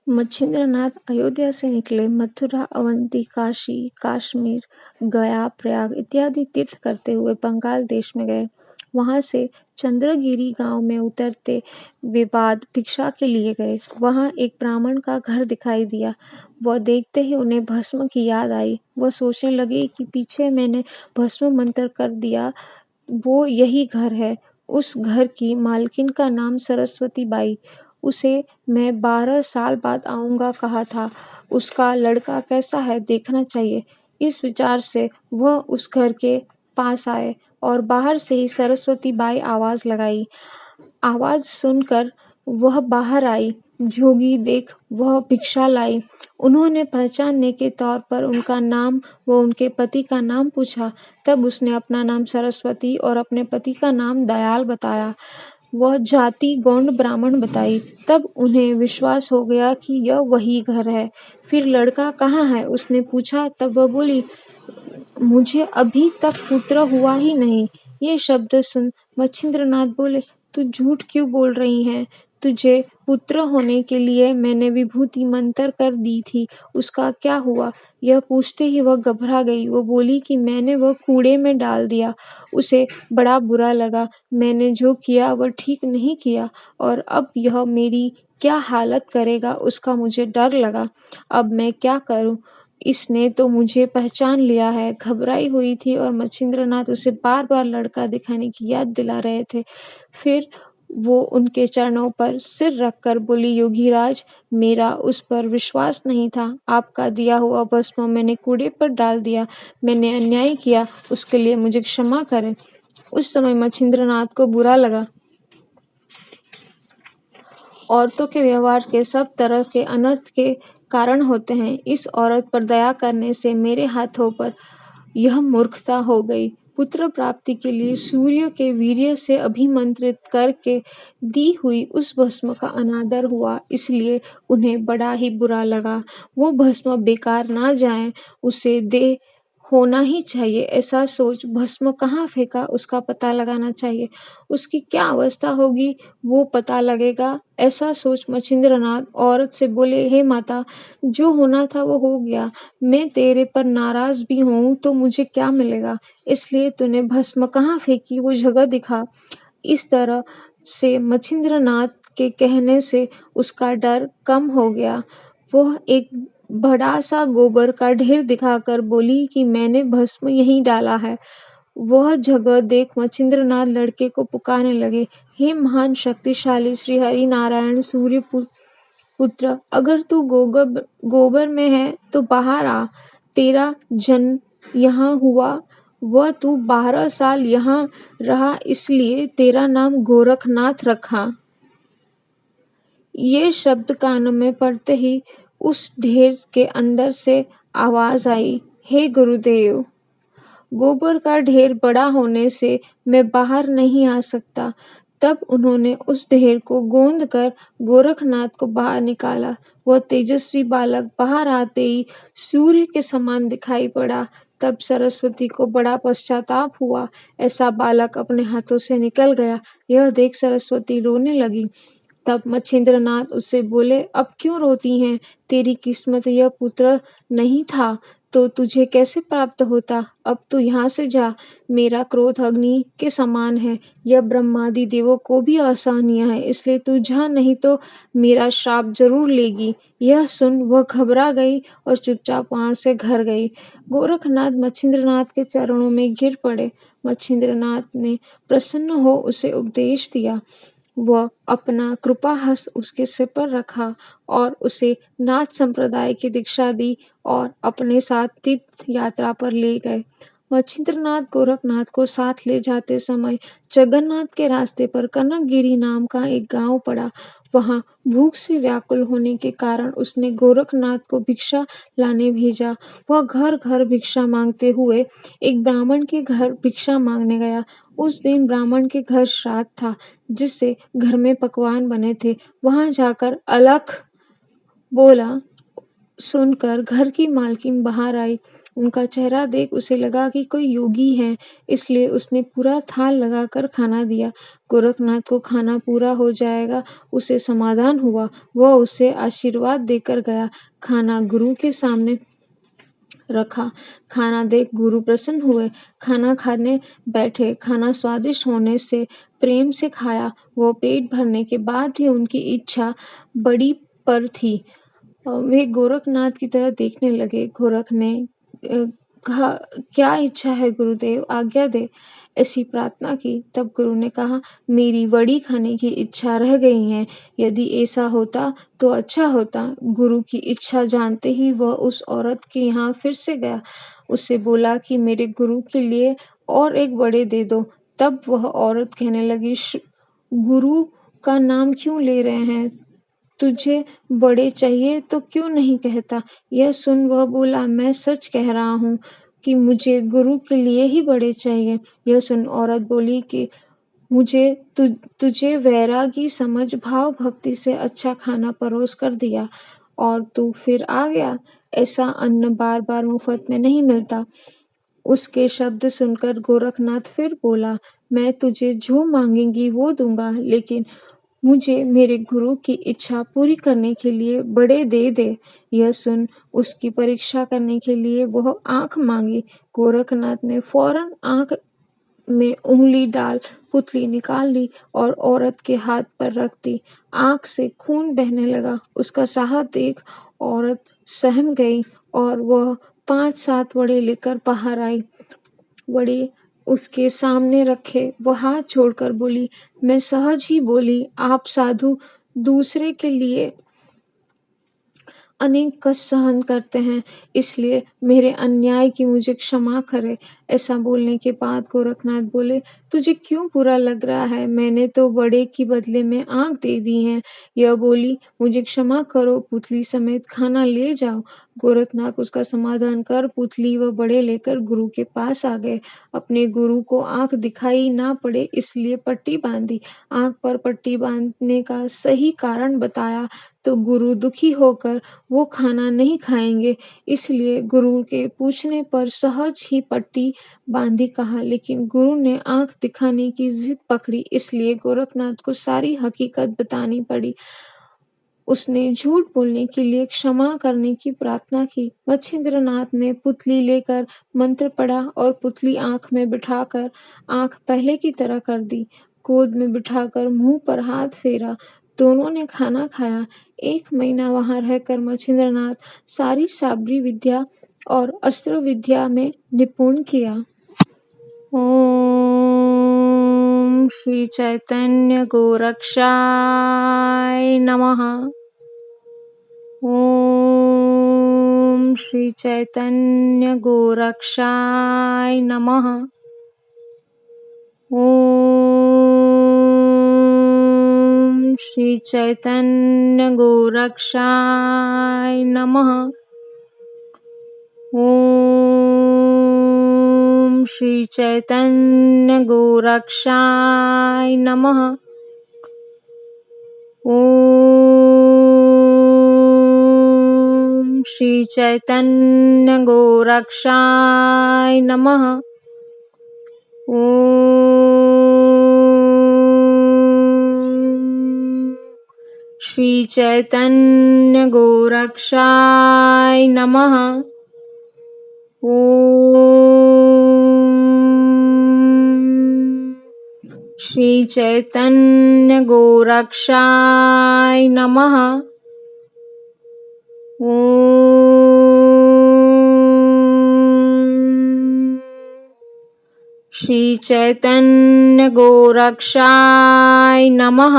मच्छिंद्रनाथ अयोध्या से निकले, मथुरा, अवंती, काशी, कश्मीर, गया, प्रयाग इत्यादि तीर्थ करते हुए बंगाल देश में गए। वहां से चंद्रगिरी गांव में उतरते वे बाद भिक्षा के लिए गए। वहां एक ब्राह्मण का घर दिखाई दिया। वह देखते ही उन्हें भस्म की याद आई। वह सोचने लगे कि पीछे मैंने भस्म मंत्र कर दिया, वो यही घर है। उस घर की मालकिन का नाम सरस्वती बाई। उसे मैं 12 साल बाद आऊँगा कहा था। उसका लड़का कैसा है देखना चाहिए। इस विचार से वह उस घर के पास आए और बाहर से ही सरस्वती बाई आवाज़ लगाई। आवाज़ सुनकर वह बाहर आई। जोगी देख वह भिक्षा लाई। उन्होंने पहचानने के तौर पर उनका नाम व उनके पति का नाम पूछा। तब उसने अपना नाम सरस्वती और अपने पति का नाम दयाल बताया। वह जाति गौंड ब्राह्मण बताई। तब उन्हें विश्वास हो गया कि यह वही घर है। फिर लड़का कहाँ है उसने पूछा। तब वह बोली, मुझे अभी तक पुत्र हुआ ही नहीं। ये शब्द सुन मच्छिंद्रनाथ बोले, तू झूठ क्यों बोल रही है। तुझे पुत्र होने के लिए मैंने विभूति मंत्र कर दी थी, उसका क्या हुआ। यह पूछते ही वह घबरा गई। वो बोली कि मैंने वह कूड़े में डाल दिया। उसे बड़ा बुरा लगा। मैंने जो किया वह ठीक नहीं किया और अब यह मेरी क्या हालत करेगा उसका मुझे डर लगा। अब मैं क्या करूं। इसने तो मुझे पहचान लिया है। घबराई हुई थी और मच्छिंद्रनाथ उसे बार बार लड़का दिखाने की याद दिला रहे थे। फिर वो उनके चरणों पर सिर रखकर बोली, योगीराज, मेरा उस पर विश्वास नहीं था। आपका दिया हुआ भस्म मैंने कूड़े पर डाल दिया। मैंने अन्याय किया, उसके लिए मुझे क्षमा करें। उस समय मच्छिंद्रनाथ को बुरा लगा। औरतों के व्यवहार के सब तरह के अनर्थ के कारण होते हैं। इस औरत पर दया करने से मेरे हाथों पर यह मूर्खता हो गई। पुत्र प्राप्ति के लिए सूर्य के वीर्य से अभिमंत्रित करके दी हुई उस भस्म का अनादर हुआ, इसलिए उन्हें बड़ा ही बुरा लगा। वो भस्म बेकार ना जाए, उसे दे होना ही चाहिए। ऐसा सोच भस्म कहाँ फेंका उसका पता लगाना चाहिए। उसकी क्या अवस्था होगी वो पता लगेगा। ऐसा सोच मच्छिंद्रनाथ औरत से बोले, हे माता, जो होना था वो हो गया। मैं तेरे पर नाराज भी हूँ तो मुझे क्या मिलेगा। इसलिए तूने भस्म कहाँ फेंकी वो जगह दिखा। इस तरह से मच्छिंद्रनाथ के कहने से उसका डर कम हो गया। वह एक बड़ा सा गोबर का ढेर दिखाकर बोली कि मैंने भस्म यहीं डाला है। वह जगह देख मच्छिंद्रनाथ लड़के को पुकारने लगे, हे महान शक्तिशाली श्री हरि नारायण सूर्य पुत्र, अगर तू गोबर में है तो बाहर आ। तेरा जन्म यहाँ हुआ, वह तू 12 साल यहाँ रहा, इसलिए तेरा नाम गोरखनाथ रखा। ये शब्द कानों में पड़ते ही उस ढेर के अंदर से आवाज आई, हे गुरुदेव, गोबर का ढेर बड़ा होने से मैं बाहर नहीं आ सकता। तब उन्होंने उस ढेर को गोंद कर गोरखनाथ को बाहर निकाला। वह तेजस्वी बालक बाहर आते ही सूर्य के समान दिखाई पड़ा। तब सरस्वती को बड़ा पश्चाताप हुआ। ऐसा बालक अपने हाथों से निकल गया। यह देख सरस्वती रोने लगी। तब मच्छिंद्रनाथ उससे बोले, अब क्यों रोती हैं। तेरी किस्मत यह पुत्र नहीं था तो तुझे कैसे प्राप्त होता। अब तू यहाँ से जा। मेरा क्रोध अग्नि के समान है, यह ब्रह्मादि देवों को भी असहनीय है, इसलिए तू जा, नहीं तो मेरा श्राप जरूर लेगी। यह सुन वह घबरा गई और चुपचाप वहां से घर गई। गोरखनाथ मच्छिंद्रनाथ के चरणों में गिर पड़े। मच्छिंद्रनाथ ने प्रसन्न हो उसे उपदेश दिया। वह अपना कृपाहस्त उसके सिर पर रखा और उसे नाथ संप्रदाय की दीक्षा दी और अपने साथ तीर्थ यात्रा पर ले गए। मच्छिंद्रनाथ गोरखनाथ को साथ ले जाते समय जगन्नाथ के रास्ते पर कनकगिरी नाम का एक गांव पड़ा। वहां भूख से व्याकुल होने के कारण उसने गोरखनाथ को भिक्षा लाने भेजा। वह घर घर भिक्षा मांगते हुए एक ब्राह्मण के घर भिक्षा मांगने गया। उस दिन ब्राह्मण के घर श्राद्ध था, जिससे घर में पकवान बने थे। वहां जाकर अलख बोला, सुनकर घर की मालकिन बाहर आई। उनका चेहरा देख उसे लगा कि कोई योगी है, इसलिए उसने पूरा थाल लगाकर खाना दिया। गोरखनाथ को खाना पूरा हो जाएगा उसे समाधान हुआ। वह उसे आशीर्वाद देकर गया। खाना गुरु के सामने रखा। खाना देख गुरु प्रसन्न हुए। खाना खाने बैठे। खाना स्वादिष्ट होने से प्रेम से खाया। वो पेट भरने के बाद भी उनकी इच्छा बड़ी पर थी। वे गोरखनाथ की तरफ देखने लगे। गोरख ने कहा, क्या इच्छा है गुरुदेव, आज्ञा दे। ऐसी प्रार्थना की। तब गुरु ने कहा, मेरी वड़ी खाने की इच्छा रह गई है। यदि ऐसा होता तो अच्छा होता। गुरु की इच्छा जानते ही वह उस औरत के यहाँ फिर से गया। उससे बोला कि मेरे गुरु के लिए और एक वड़े दे दो। तब वह औरत कहने लगी, गुरु का नाम क्यों ले रहे हैं? तुझे बड़े चाहिए तो क्यों नहीं कहता? यह सुन वह बोला, मैं सच कह रहा हूँ कि मुझे गुरु के लिए ही बड़े चाहिए। यह सुन औरत बोली कि मुझे तुझे वैरागी समझ भाव भक्ति से अच्छा खाना परोस कर दिया और तू फिर आ गया। ऐसा अन्न बार बार मुफ्त में नहीं मिलता। उसके शब्द सुनकर गोरखनाथ फिर बोला, मैं तुझे जो मांगेगी वो दूंगा, लेकिन मुझे मेरे गुरु की इच्छा पूरी करने के लिए बड़े दे दे। यह सुन उसकी परीक्षा करने के लिए वह आंख मांगी। गोरखनाथ ने फौरन आंख में उंगली डाल पुतली निकाल ली और औरत के हाथ पर रख दी। आंख से खून बहने लगा। उसका साहस देख औरत सहम गई और वह 5-7 वड़े लेकर बाहर आई। वड़े उसके सामने रखे। वह हाथ छोड़कर बोली, मैं सहज ही बोली, आप साधु दूसरे के लिए अनेक कष्ट सहन करते हैं, इसलिए मेरे अन्याय की मुझे क्षमा करे। ऐसा बोलने के बाद गोरखनाथ बोले, तुझे क्यों बुरा लग रहा है? मैंने तो बड़े की बदले में आंख दे दी है। यह बोली, मुझे क्षमा करो, पुतली समेत खाना ले जाओ। गोरखनाथ उसका समाधान कर पुतली व बड़े लेकर गुरु के पास आ गए। अपने गुरु को आंख दिखाई ना पड़े इसलिए पट्टी बांधी। आंख पर पट्टी बांधने का सही कारण बताया तो गुरु दुखी होकर वो खाना नहीं खाएंगे, इसलिए गुरु के पूछने पर सहज ही पट्टी बांधी कहा। लेकिन गुरु ने आंख दिखाने की जिद पकड़ी, इसलिए गोरखनाथ को सारी हकीकत बतानी पड़ी। उसने झूठ बोलने के लिए क्षमा करने की प्रार्थना की। मच्छिंद्रनाथ ने पुतली लेकर मंत्र पढ़ा और पुतली आंख में बिठाकर आंख पहले की तरह कर दी। गोद में बिठाकर मुंह पर हाथ फेरा। दोनों ने खाना खाया। 1 महीना वहां रहकर मच्छिंद्रनाथ सारी साबरी विद्या और अस्त्र विद्या में निपुण किया। ओम श्री चैतन्य गोरक्षाय नमः। ओम श्री चैतन्य गोरक्षाय नमः। ओम श्री चैतन्य गोरक्षाय नमः। ओम श्री चैतन्य गोरक्षाय नमः। ओम श्री चैतन्य गोरक्षाय नमः। ओम श्री चैतन्य गोरक्षाय नमः। ओम श्री चैतन्य गोरक्षाय नमः। ओम श्री चैतन्य गोरक्षाय नमः।